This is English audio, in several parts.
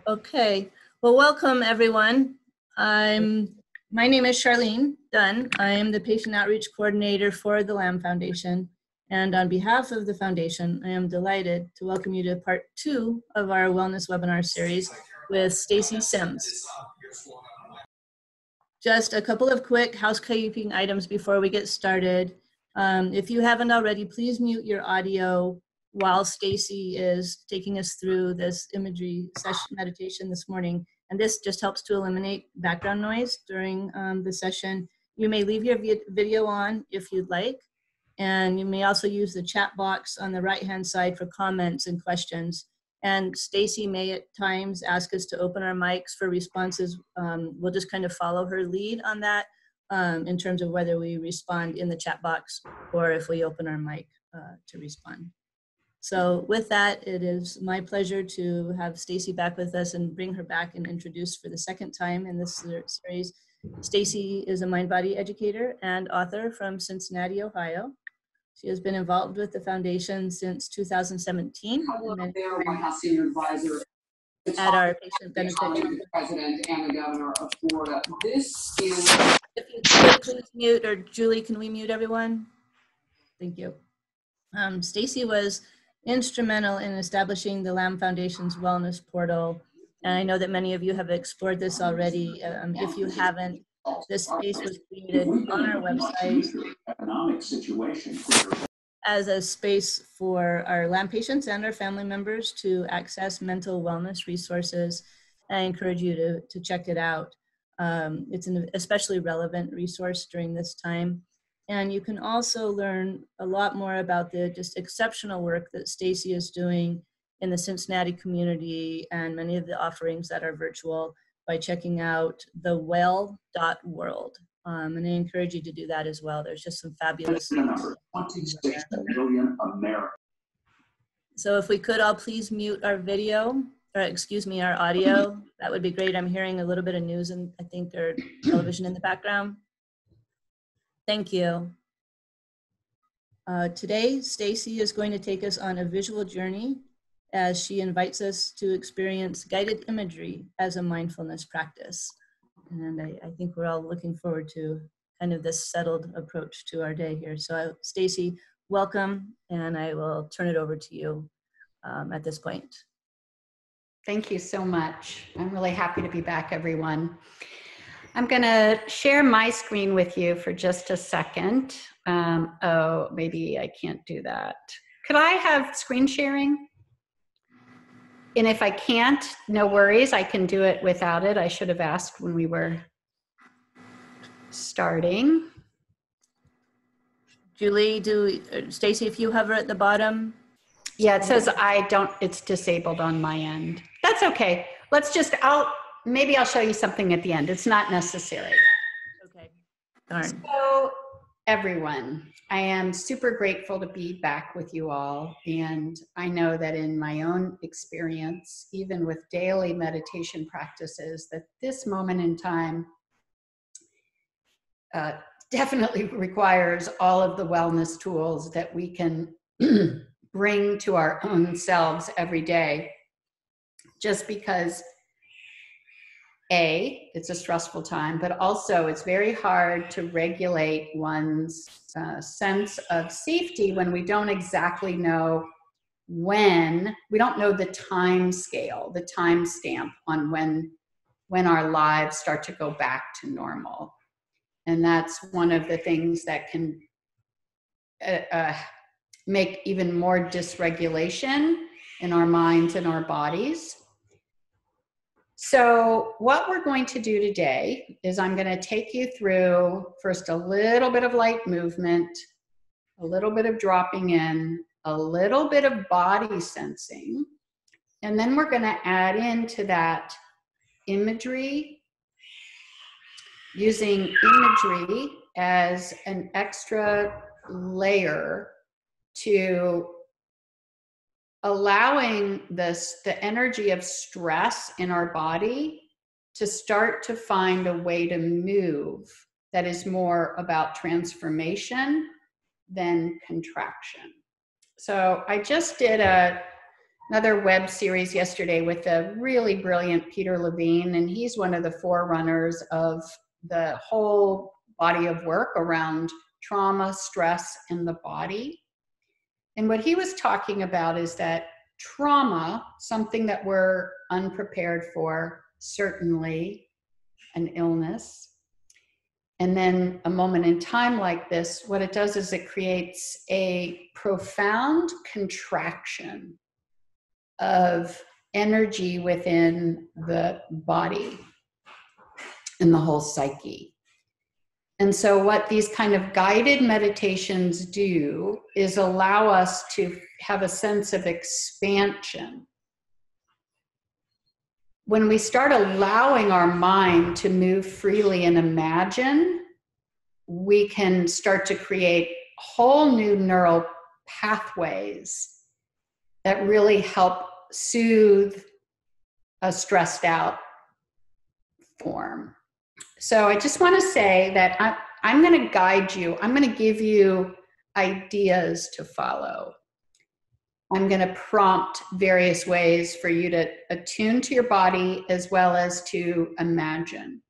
Okay, well, welcome everyone. My name is Charlene Dunn. I am the Patient Outreach Coordinator for the Lamb Foundation. And on behalf of the Foundation, I am delighted to welcome you to part 2 of our wellness webinar series with Stacy Sims. Just a couple of quick housekeeping items before we get started. If you haven't already, please mute your audio while Stacy is taking us through this imagery session meditation this morning. And this just helps to eliminate background noise during the session. You may leave your video on if you'd like. And you may also use the chat box on the right-hand side for comments and questions. And Stacy may at times ask us to open our mics for responses. We'll just kind of follow her lead on that in terms of whether we respond in the chat box or if we open our mic to respond. So with that, it is my pleasure to have Stacy back with us and bring her back and introduce for the second time in this series. Stacy is a mind-body educator and author from Cincinnati, Ohio. She has been involved with the foundation since 2017. Hello there, White House Senior Advisor at our patient benefit. President and the Governor of Florida. This is. If you could please mute, or Julie, can we mute everyone? Thank you. Stacy was instrumental in establishing the Lamb Foundation's wellness portal. And I know that many of you have explored this already. If you haven't, this space was created on our website as a space for our Lamb patients and our family members to access mental wellness resources. I encourage you to check it out. It's an especially relevant resource during this time. And you can also learn a lot more about the just exceptional work that Stacy is doing in the Cincinnati community and many of the offerings that are virtual by checking out thewell.world. And I encourage you to do that as well. There's just some fabulous. 26 million Americans. So if we could all please mute our video, or excuse me, our audio, that would be great. I'm hearing a little bit of news and I think there's television in the background. Thank you. Today, Stacy is going to take us on a visual journey as she invites us to experience guided imagery as a mindfulness practice. And I think we're all looking forward to kind of this settled approach to our day here. So Stacy, welcome, and I will turn it over to you at this point. Thank you so much. I'm really happy to be back, everyone. I'm going to share my screen with you for just a second. Oh, maybe I can't do that. Could I have screen sharing? And if I can't, no worries. I can do it without it. I should have asked when we were starting. Julie, Stacy, if you hover at the bottom. Yeah, it says it's disabled on my end. That's okay. Let's just, maybe I'll show you something at the end. It's not necessary. Okay. Darn. So everyone, I am super grateful to be back with you all. And I know that in my own experience, even with daily meditation practices, that this moment in time definitely requires all of the wellness tools that we can bring to our own selves every day. Just because it's a stressful time, but also it's very hard to regulate one's sense of safety when we don't exactly know when, we don't know the time scale, the time stamp on when our lives start to go back to normal. And that's one of the things that can make even more dysregulation in our minds and our bodies. So what we're going to do today is I'm going to take you through first a little bit of light movement, a little bit of dropping in, a little bit of body sensing, and then we're going to add into that imagery, using imagery as an extra layer to allowing the energy of stress in our body to start to find a way to move that is more about transformation than contraction. So I just did a another web series yesterday with a really brilliant Peter Levine, and he's one of the forerunners of the whole body of work around trauma, stress, and the body. And what he was talking about is that trauma, something that we're unprepared for, certainly an illness, and then a moment in time like this, what it does is it creates a profound contraction of energy within the body and the whole psyche. And so what these kind of guided meditations do is allow us to have a sense of expansion. When we start allowing our mind to move freely and imagine, we can start to create whole new neural pathways that really help soothe a stressed out form. So I just want to say that I'm going to guide you. I'm going to give you ideas to follow. I'm going to prompt various ways for you to attune to your body as well as to imagine.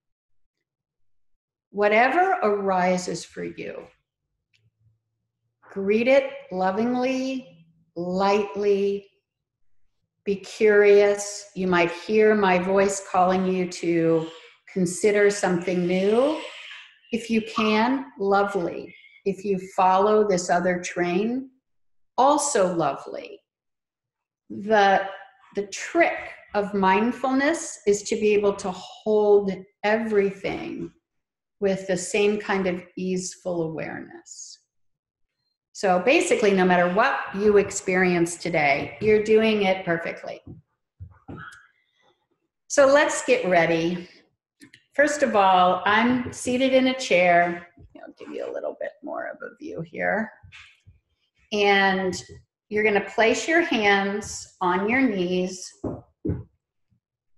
Whatever arises for you, greet it lovingly, lightly, be curious. You might hear my voice calling you to consider something new. If you can, lovely. If you follow this other train, also lovely. The trick of mindfulness is to be able to hold everything with the same kind of easeful awareness. So basically, no matter what you experience today, you're doing it perfectly. So let's get ready. First of all, I'm seated in a chair. I'll give you a little bit more of a view here. And you're going to place your hands on your knees,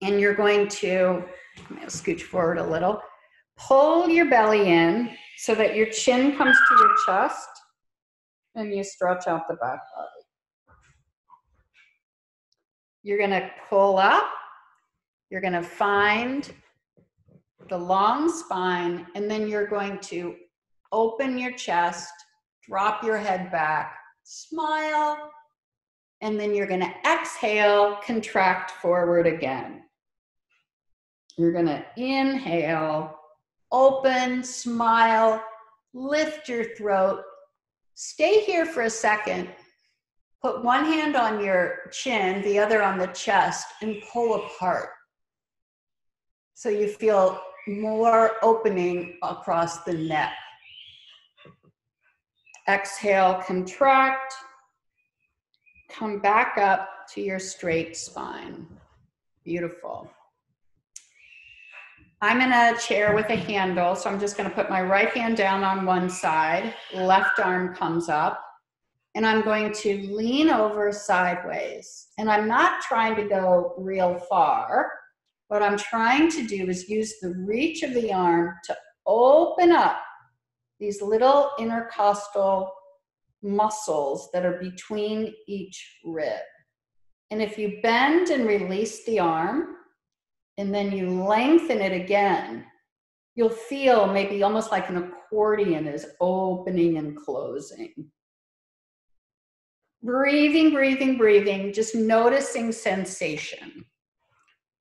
and you're going to, I'm going to scooch forward a little, pull your belly in so that your chin comes to your chest, and you stretch out the back body. You're going to pull up, you're going to find the long spine, and then you're going to open your chest, drop your head back, smile, and then you're going to exhale, contract forward again. You're going to inhale, open, smile, lift your throat. Stay here for a second. Put one hand on your chin, the other on the chest, and pull apart. So you feel more opening across the neck. Exhale, contract. Come back up to your straight spine. Beautiful. I'm in a chair with a handle, so I'm just going to put my right hand down on one side, left arm comes up, and I'm going to lean over sideways. And I'm not trying to go real far. What I'm trying to do is use the reach of the arm to open up these little intercostal muscles that are between each rib. And if you bend and release the arm, and then you lengthen it again, you'll feel maybe almost like an accordion is opening and closing. Breathing, breathing, breathing, just noticing sensation.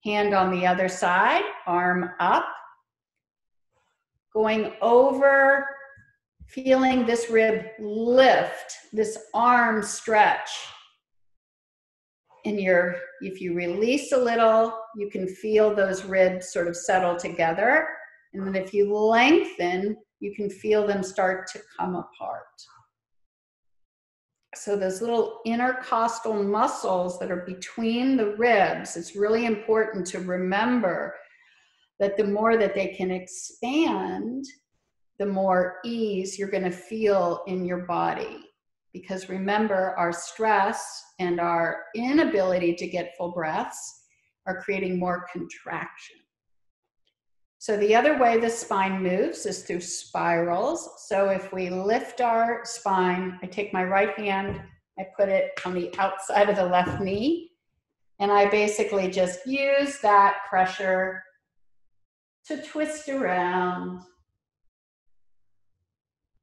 Hand on the other side, arm up, going over, feeling this rib lift, this arm stretch. And if you release a little, you can feel those ribs sort of settle together. And then if you lengthen, you can feel them start to come apart. So those little intercostal muscles that are between the ribs, it's really important to remember that the more that they can expand, the more ease you're going to feel in your body. Because remember, our stress and our inability to get full breaths are creating more contraction. So the other way the spine moves is through spirals. So if we lift our spine, I take my right hand, I put it on the outside of the left knee, And I basically just use that pressure to twist around,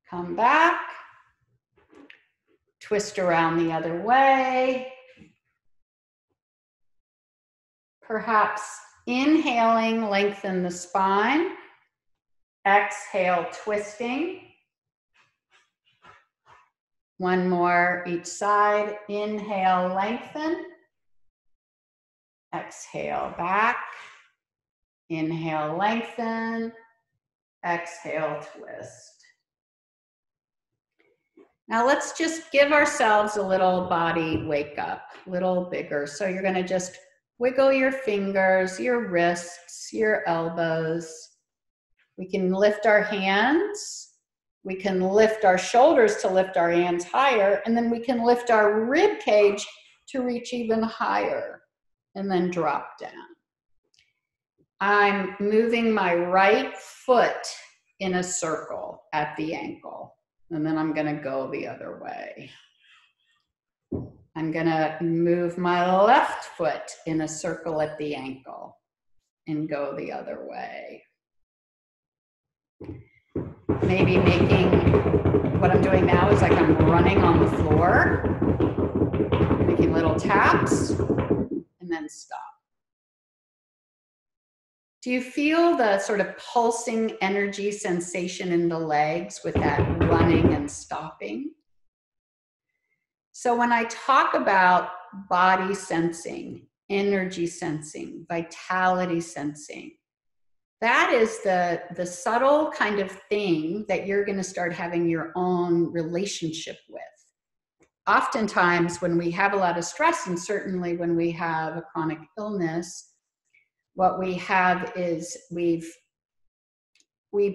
come back, twist around the other way. Perhaps inhaling, lengthen the spine. Exhale, twisting. One more each side. Inhale, lengthen. Exhale, back. Inhale, lengthen. Exhale, twist. Now let's just give ourselves a little body wake up, a little bigger. So you're gonna just wiggle your fingers, your wrists, your elbows. We can lift our hands. We can lift our shoulders to lift our hands higher, and then we can lift our rib cage to reach even higher, and then drop down. I'm moving my right foot in a circle at the ankle, and then I'm gonna go the other way. I'm gonna move my left foot in a circle at the ankle and go the other way. Maybe making, what I'm doing now is like I'm running on the floor, making little taps, and then stop. Do you feel the sort of pulsing energy sensation in the legs with that running and stopping? So when I talk about body sensing, energy sensing, vitality sensing, that is the subtle kind of thing that you're going to start having your own relationship with. Oftentimes when we have a lot of stress, and certainly when we have a chronic illness, what we have is we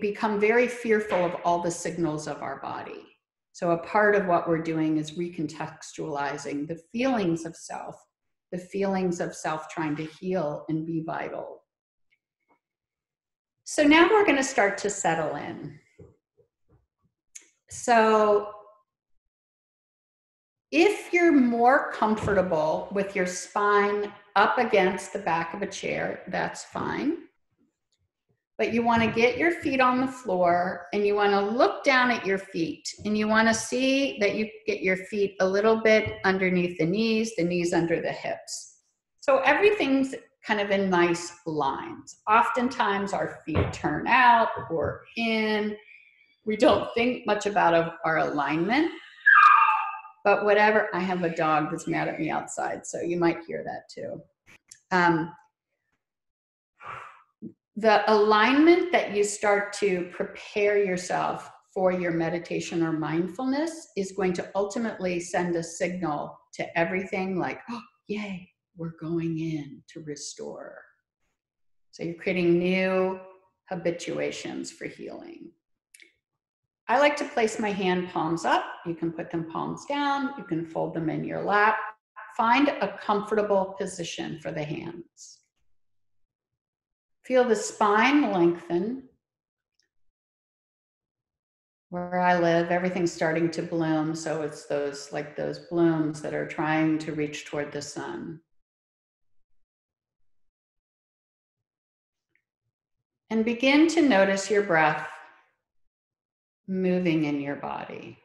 become very fearful of all the signals of our body. So a part of what we're doing is recontextualizing the feelings of self trying to heal and be vital. So now we're going to start to settle in. So if you're more comfortable with your spine up against the back of a chair, that's fine. But you want to get your feet on the floor and you want to look down at your feet and you want to see that you get your feet a little bit underneath the knees under the hips. So everything's kind of in nice lines. Oftentimes our feet turn out or in. We don't think much about our alignment, but whatever. I have a dog that's mad at me outside, so you might hear that too. The alignment that you start to prepare yourself for your meditation or mindfulness is going to ultimately send a signal to everything like, oh, yay, we're going in to restore. So you're creating new habituations for healing. I like to place my hand palms up. You can put them palms down. You can fold them in your lap. Find a comfortable position for the hands. Feel the spine lengthen. Where I live, everything's starting to bloom, so it's those blooms that are trying to reach toward the sun. And begin to notice your breath moving in your body.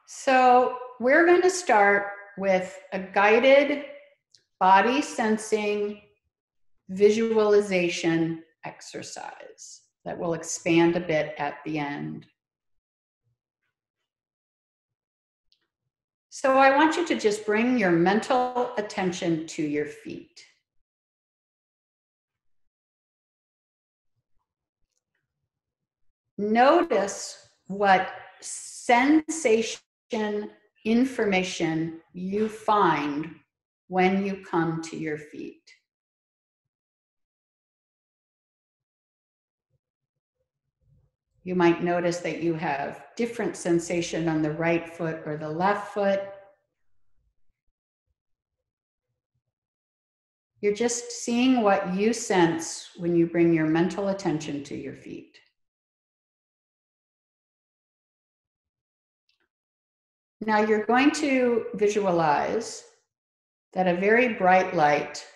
So we're going to start with a guided body sensing visualization exercise that will expand a bit at the end. So I want you to just bring your mental attention to your feet. Notice what sensation, information you find when you come to your feet. You might notice that you have different sensation on the right foot or the left foot. You're just seeing what you sense when you bring your mental attention to your feet. Now you're going to visualize that a very bright light,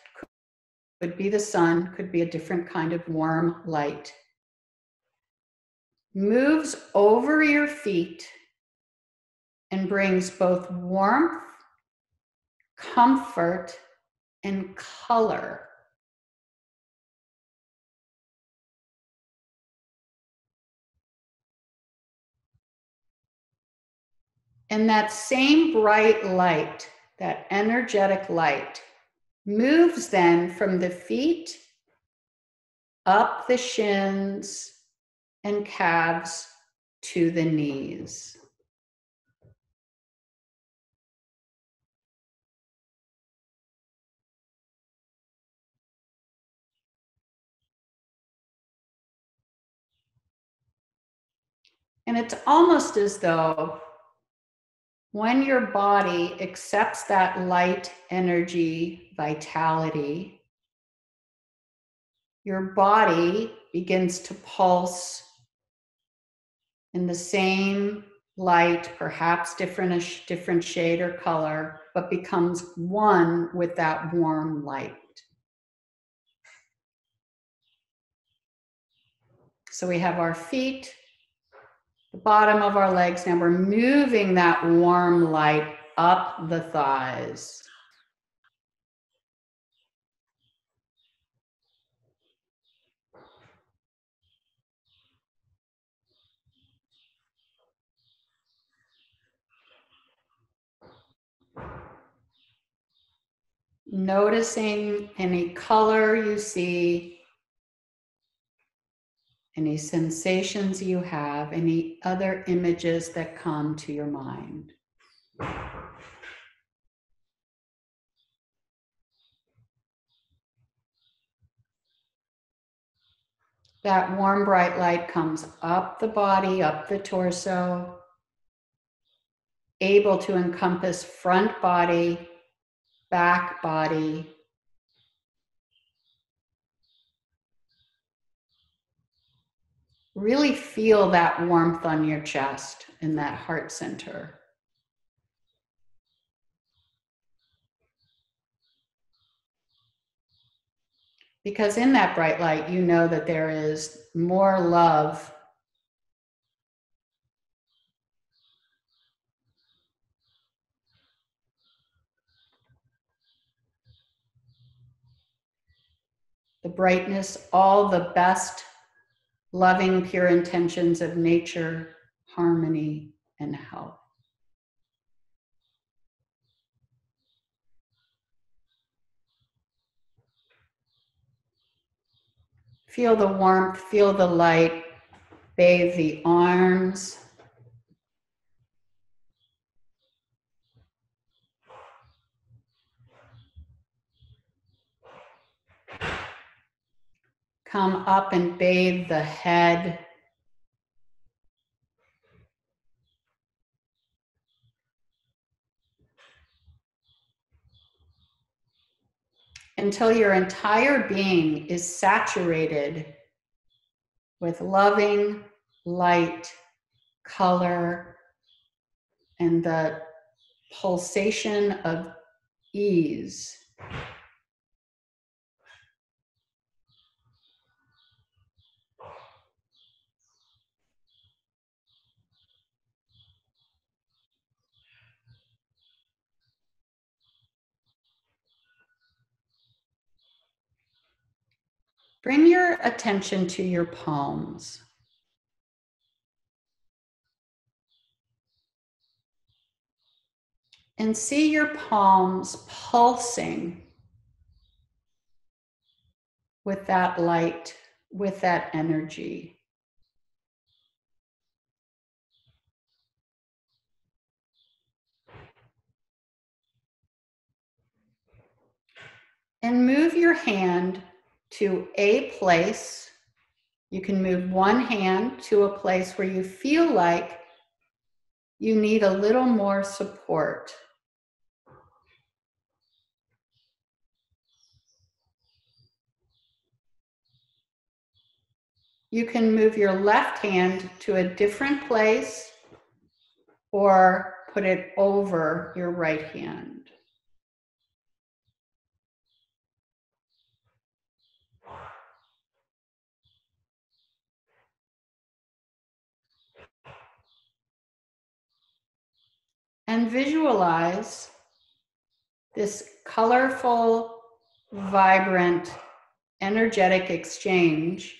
could be the sun, could be a different kind of warm light, moves over your feet and brings both warmth, comfort, and color. And that same bright light, that energetic light, moves then from the feet up the shins and calves to the knees. And it's almost as though when your body accepts that light energy, vitality, your body begins to pulse in the same light, perhaps different shade or color, but becomes one with that warm light. So we have our feet, the bottom of our legs. Now we're moving that warm light up the thighs. Noticing any color you see, any sensations you have, any other images that come to your mind. That warm, bright light comes up the body, up the torso, able to encompass front body, back body. Really feel that warmth on your chest in that heart center. Because in that bright light, you know that there is more love. The brightness, all the best, loving, pure intentions of nature, harmony, and health. Feel the warmth, feel the light, bathe the arms. Come up and bathe the head. Until your entire being is saturated with loving, light, color, and the pulsation of ease. Bring your attention to your palms. And see your palms pulsing with that light, with that energy. And move your hand to a place. You can move one hand to a place where you feel like you need a little more support. You can move your left hand to a different place, or put it over your right hand. And visualize this colorful, vibrant, energetic exchange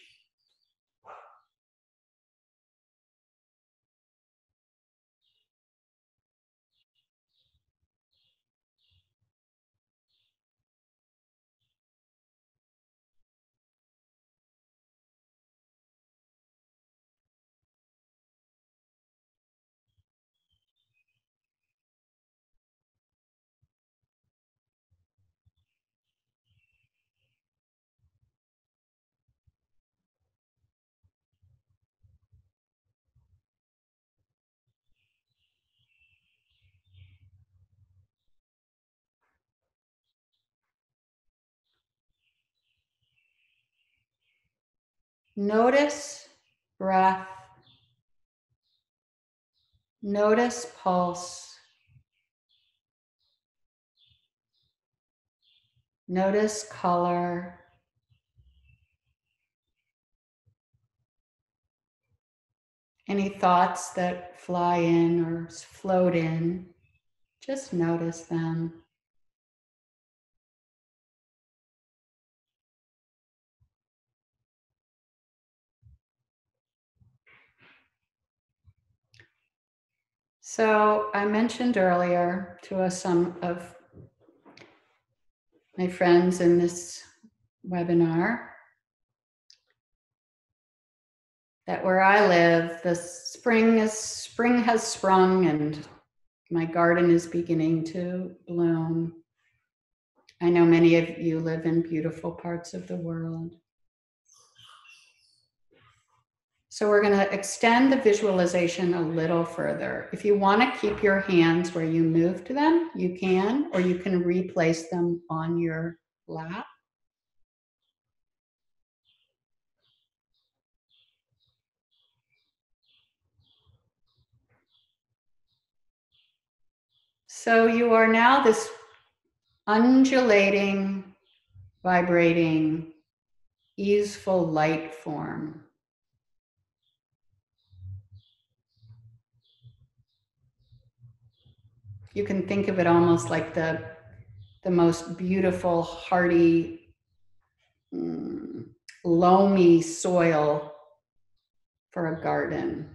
Notice breath, notice pulse, notice color, any thoughts that fly in or float in, just notice them. So I mentioned earlier to some of my friends in this webinar that where I live, the spring has sprung and my garden is beginning to bloom. I know many of you live in beautiful parts of the world. So we're going to extend the visualization a little further. If you want to keep your hands where you moved them, you can, or you can replace them on your lap. So you are now this undulating, vibrating, easeful light form. You can think of it almost like the most beautiful, hardy, loamy soil for a garden.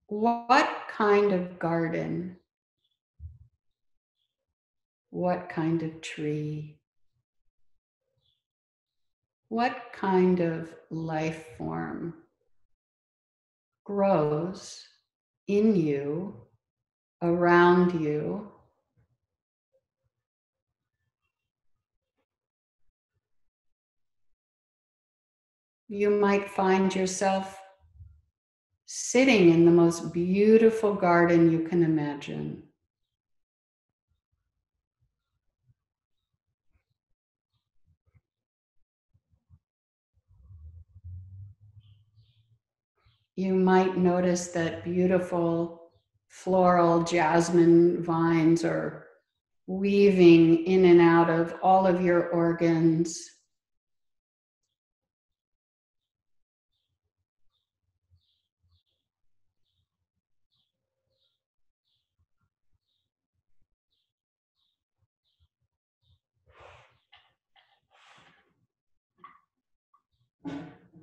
What kind of garden? What kind of tree? What kind of life form grows in you, around you? You might find yourself sitting in the most beautiful garden you can imagine. You might notice that beautiful floral jasmine vines are weaving in and out of all of your organs.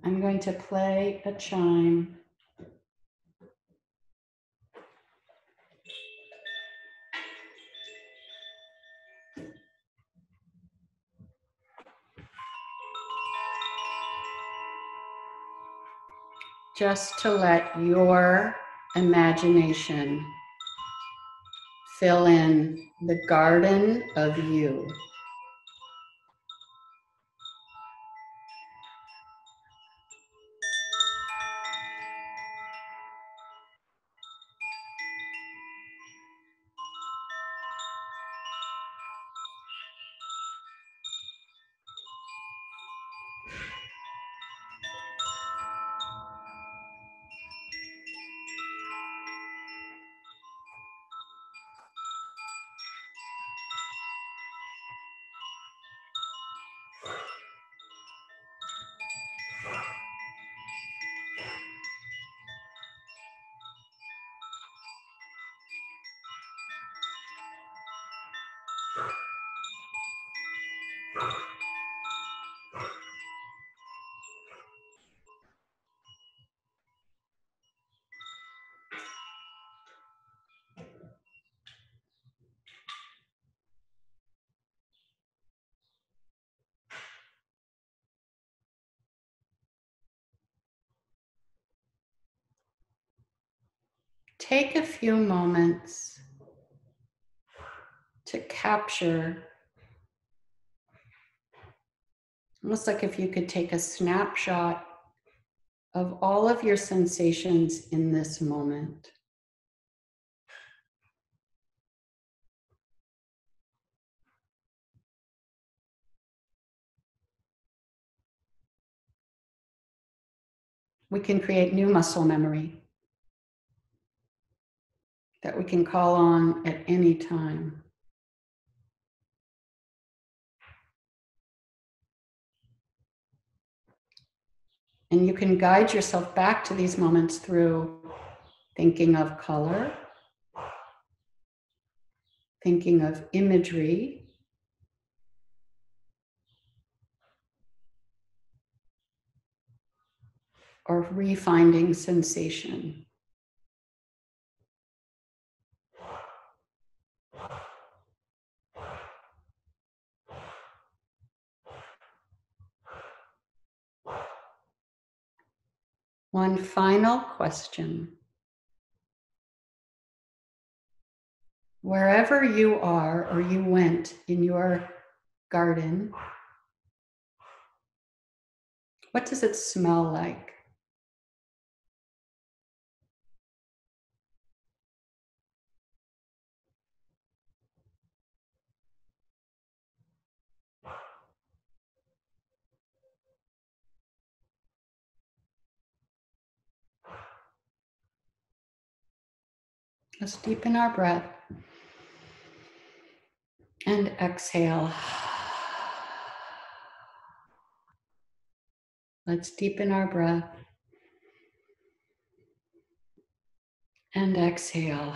I'm going to play a chime. Just to let your imagination fill in the garden of you. take a few moments to capture, almost like if you could take a snapshot of all of your sensations in this moment. We can create new muscle memory that we can call on at any time. And you can guide yourself back to these moments through thinking of color, thinking of imagery, or refinding sensation. One final question. Wherever you are or you went in your garden, what does it smell like? Let's deepen our breath and exhale. Let's deepen our breath and exhale.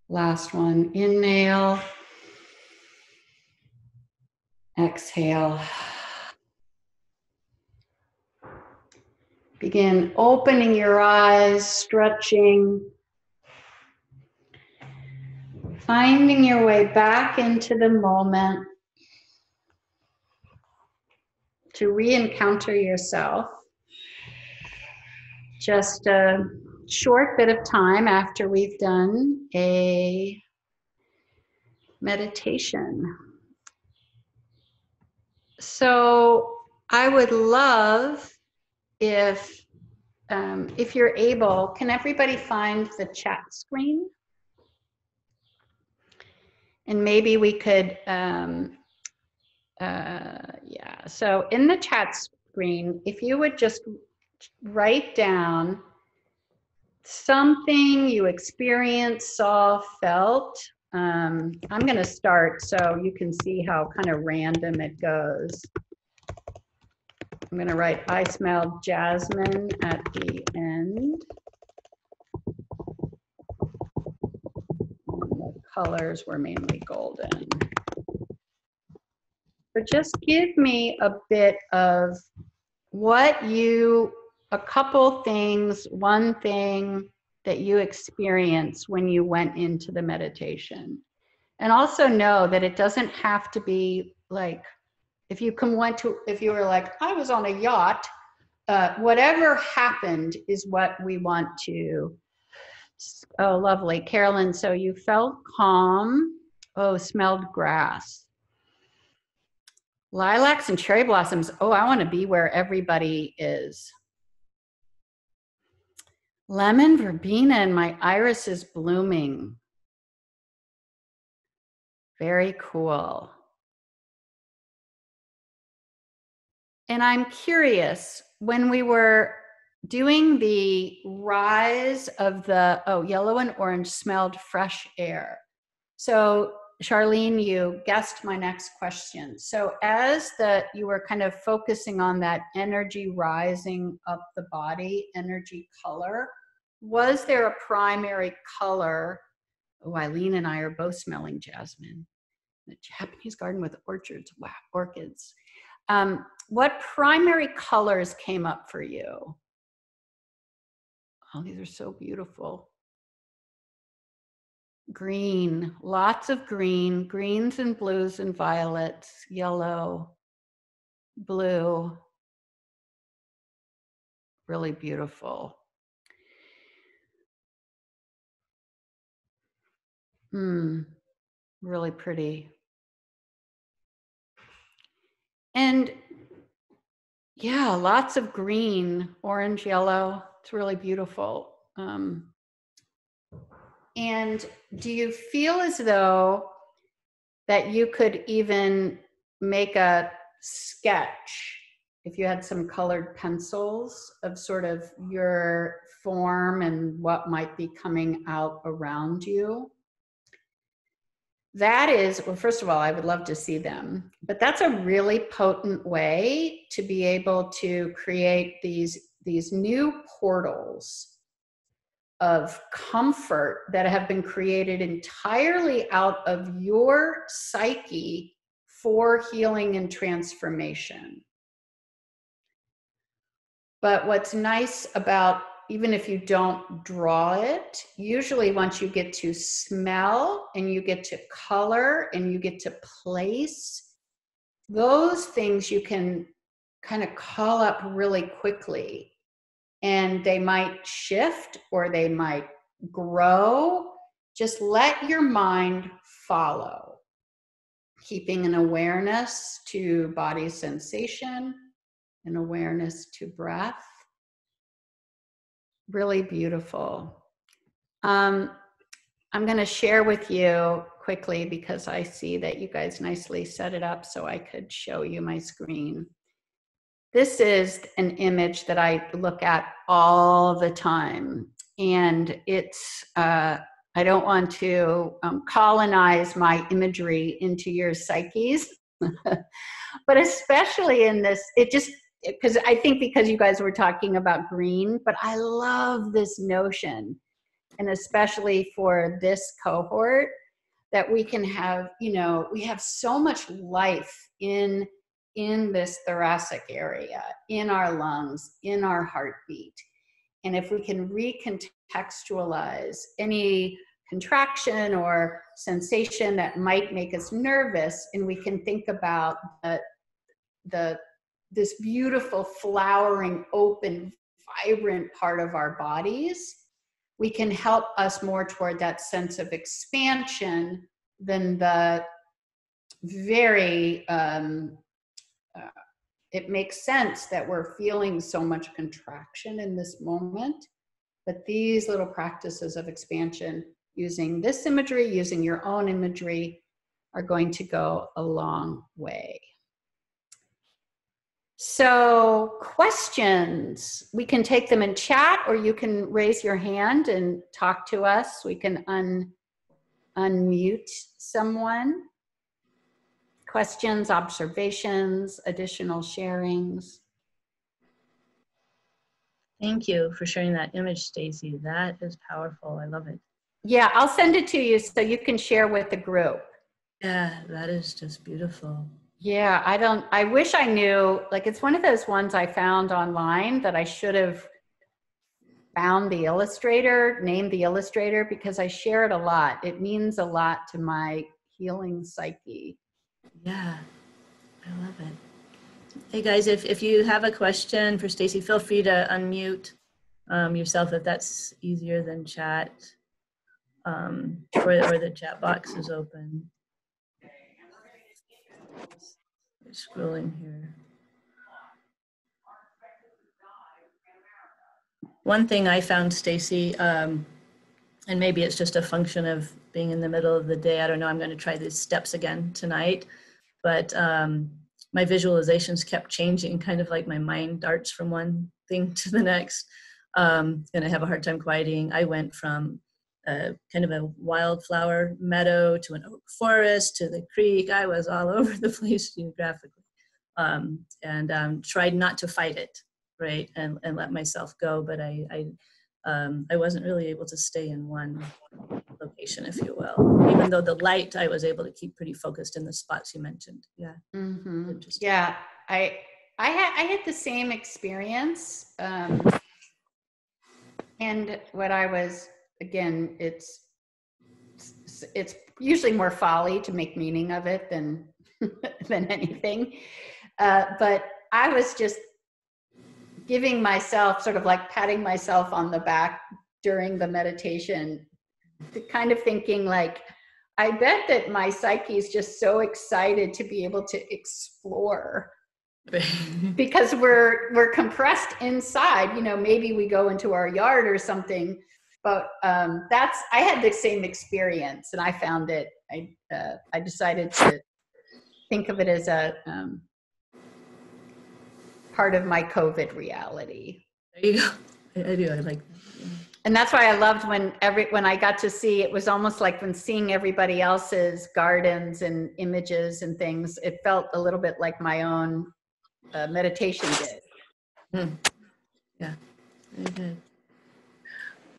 Last one, inhale, exhale. Begin opening your eyes, stretching, finding your way back into the moment to re-encounter yourself. Just a short bit of time after we've done a meditation. So I would love if you're able, can everybody find the chat screen? And maybe we could, so in the chat screen, if you would just write down something you experienced, saw, felt. I'm going to start so you can see how kind of random it goes. I'm going to write, I smelled jasmine at the end. And the colors were mainly golden. But just give me a bit of a couple things, one thing that you experienced when you went into the meditation. And also know that it doesn't have to be like, if you were like, I was on a yacht, whatever happened is what we want to. Oh, lovely. Carolyn, so you felt calm. Oh, smelled grass. Lilacs and cherry blossoms. Oh, I want to be where everybody is. Lemon verbena and my iris is blooming. Very cool. And I'm curious, when we were doing the rise of the, yellow and orange smelled fresh air. So Charlene, you guessed my next question. So as you were kind of focusing on that energy rising up the body, energy color, was there a primary color? Oh, Eileen and I are both smelling jasmine. The Japanese garden with orchards, wow, orchids. What primary colors came up for you? Oh, these are so beautiful. Green, lots of green, greens and blues and violets, yellow, blue. really beautiful. Really pretty. And yeah, lots of green, orange, yellow. It's really beautiful. And do you feel as though that you could even make a sketch if you had some colored pencils of sort of your form and what might be coming out around you? That is, well, first of all, I would love to see them, but that's a really potent way to be able to create these new portals of comfort that have been created entirely out of your psyche for healing and transformation. But what's nice about, even if you don't draw it, usually once you get to smell and you get to color and you get to place, those things you can kind of call up really quickly. And they might shift or they might grow. Just let your mind follow, keeping an awareness to body sensation, an awareness to breath. Really beautiful. I'm going to share with you quickly because I see that you guys nicely set it up so I could show you my screen. This is an image that I look at all the time, and it's, I don't want to colonize my imagery into your psyches, but especially in this, it just, because I think because you guys were talking about green, but I love this notion, and especially for this cohort, that we can have, you know, we have so much life in this thoracic area, in our lungs, in our heartbeat. And if we can recontextualize any contraction or sensation that might make us nervous, and we can think about this beautiful, flowering, open, vibrant part of our bodies, we can help us more toward that sense of expansion than the very, it makes sense that we're feeling so much contraction in this moment, but these little practices of expansion, using this imagery, using your own imagery, are going to go a long way. So questions, we can take them in chat, or you can raise your hand and talk to us. We can unmute someone. Questions, observations, additional sharings. Thank you for sharing that image, Stacy. That is powerful. I love it. Yeah, I'll send it to you so you can share with the group. Yeah, that is just beautiful. Yeah, I wish I knew, like, it's one of those ones I found online that I should have found the illustrator, named the illustrator, because I share it a lot. It means a lot to my healing psyche. Yeah, I love it. Hey guys, if you have a question for Stacy, feel free to unmute yourself if that's easier than chat, or the chat box is open. Scrolling here. One thing I found, Stacy, and maybe it's just a function of being in the middle of the day. I don't know. I'm going to try these steps again tonight, but my visualizations kept changing, kind of like my mind darts from one thing to the next, and I have a hard time quieting. I went from kind of a wildflower meadow to an oak forest to the creek. I was all over the place geographically, and tried not to fight it, right, and let myself go. But I wasn't really able to stay in one location, if you will, even though the light, I was able to keep pretty focused in the spots you mentioned. Yeah. Mm-hmm. Yeah, I had the same experience, and what I was, again, it's usually more folly to make meaning of it than than anything, but I was just giving myself sort of like patting myself on the back during the meditation, kind of thinking like, I bet that my psyche is just so excited to be able to explore because we're compressed inside. You know, maybe we go into our yard or something, but I had the same experience, and I found it. I decided to think of it as a part of my COVID reality. There you go. I do. I like that. Yeah. And that's why I loved when I got to see, it was almost like when seeing everybody else's gardens and images and things, it felt a little bit like my own meditation did. Yeah. Very good.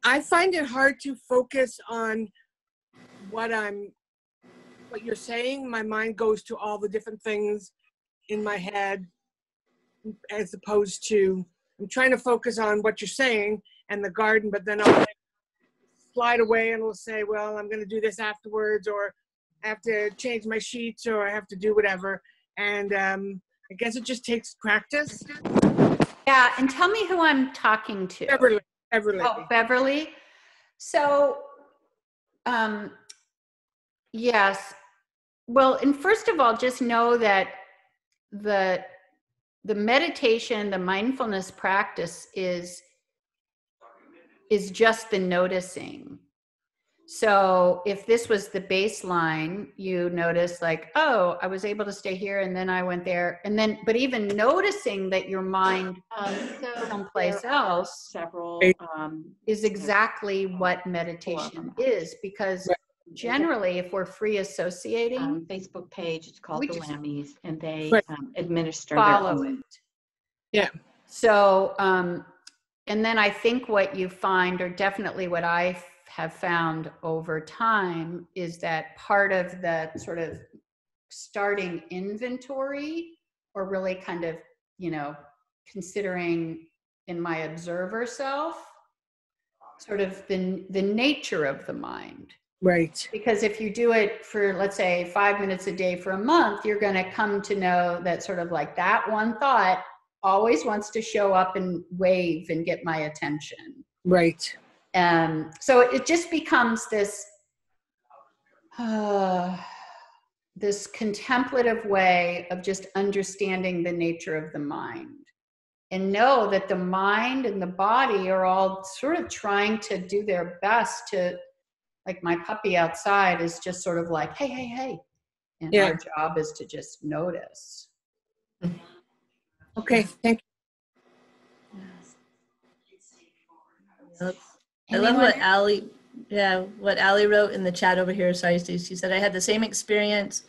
I find it hard to focus on what you're saying. My mind goes to all the different things in my head, as opposed to, I'm trying to focus on what you're saying and the garden, but then I'll like slide away and we'll say, well, I'm going to do this afterwards, or I have to change my sheets, or I have to do whatever. And I guess it just takes practice. Yeah, and tell me who I'm talking to. Beverly. Oh, Beverly. So, yes. Well, and first of all, just know that the meditation, the mindfulness practice is just the noticing. So if this was the baseline, you notice like, oh, I was able to stay here and then I went there. And then, but even noticing that your mind someplace else several is exactly what meditation is, because generally if we're free associating, Facebook page, it's called we the just Lammies, and they administer follow their own. it. Yeah. So, and then I think what you find, or definitely what I have found over time, is that part of the sort of starting inventory, or really kind of, you know, considering in my observer self, sort of the nature of the mind. Right. Because if you do it for, let's say, 5 minutes a day for a month, you're going to come to know that sort of like that one thought always wants to show up and wave and get my attention. Right. So it just becomes this this contemplative way of just understanding the nature of the mind, and know that the mind and the body are all sort of trying to do their best to, like my puppy outside is just sort of like, hey, hey, hey. And our job is to just notice. Okay, thank you. Yep. I love what Allie wrote in the chat over here. Sorry, Stacey. She said, I had the same experience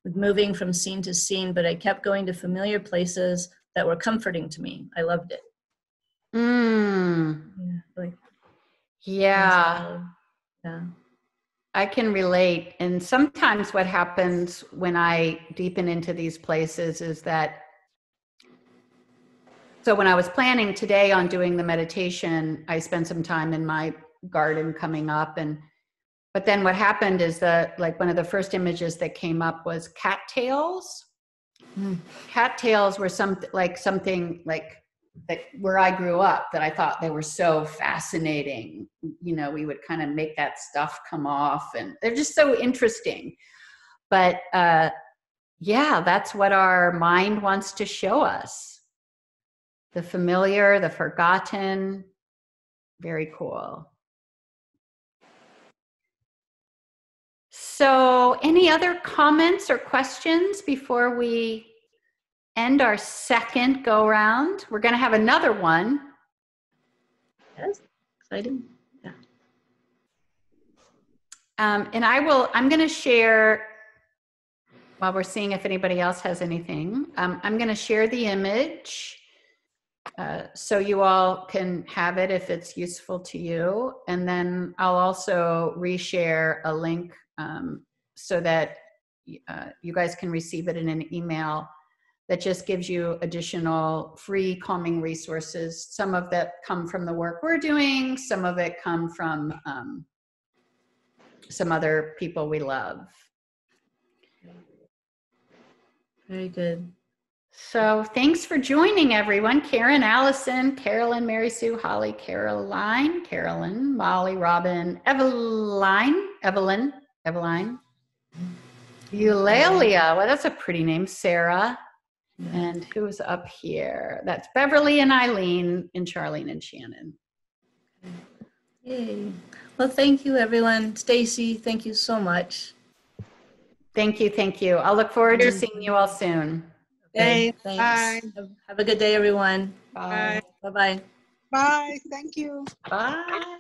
with moving from scene to scene, but I kept going to familiar places that were comforting to me. I loved it. Yeah. Yeah. I can relate. And sometimes what happens when I deepen into these places is that, so when I was planning today on doing the meditation, I spent some time in my garden coming up, but then what happened is that, like, one of the first images that came up was cattails. Cattails were something like that where I grew up, that I thought they were so fascinating. You know, we would kind of make that stuff come off, and they're just so interesting. But yeah, that's what our mind wants to show us. The familiar, the forgotten. Very cool. So any other comments or questions before we end our second go round? We're going to have another one. Yes, exciting. Yeah. And I'm going to share, while we're seeing if anybody else has anything, I'm going to share the image so you all can have it if it's useful to you. And then I'll also reshare a link so that you guys can receive it in an email that just gives you additional free calming resources. Some of that come from the work we're doing, some of it come from some other people we love. Very good. So thanks for joining, everyone. Karen, Allison, Carolyn, Mary Sue, Holly, Carolyn, Molly, Robin, Evelyn, Eulalia. Well, that's a pretty name. Sarah. And who's up here? That's Beverly and Eileen and Charlene and Shannon. Yay. Well, thank you, everyone. Stacy, thank you so much. Thank you. Thank you. I'll look forward to seeing you all soon. Okay, Thanks. thanks. Have a good day, everyone. Bye. Bye-bye. Bye. Thank you. Bye.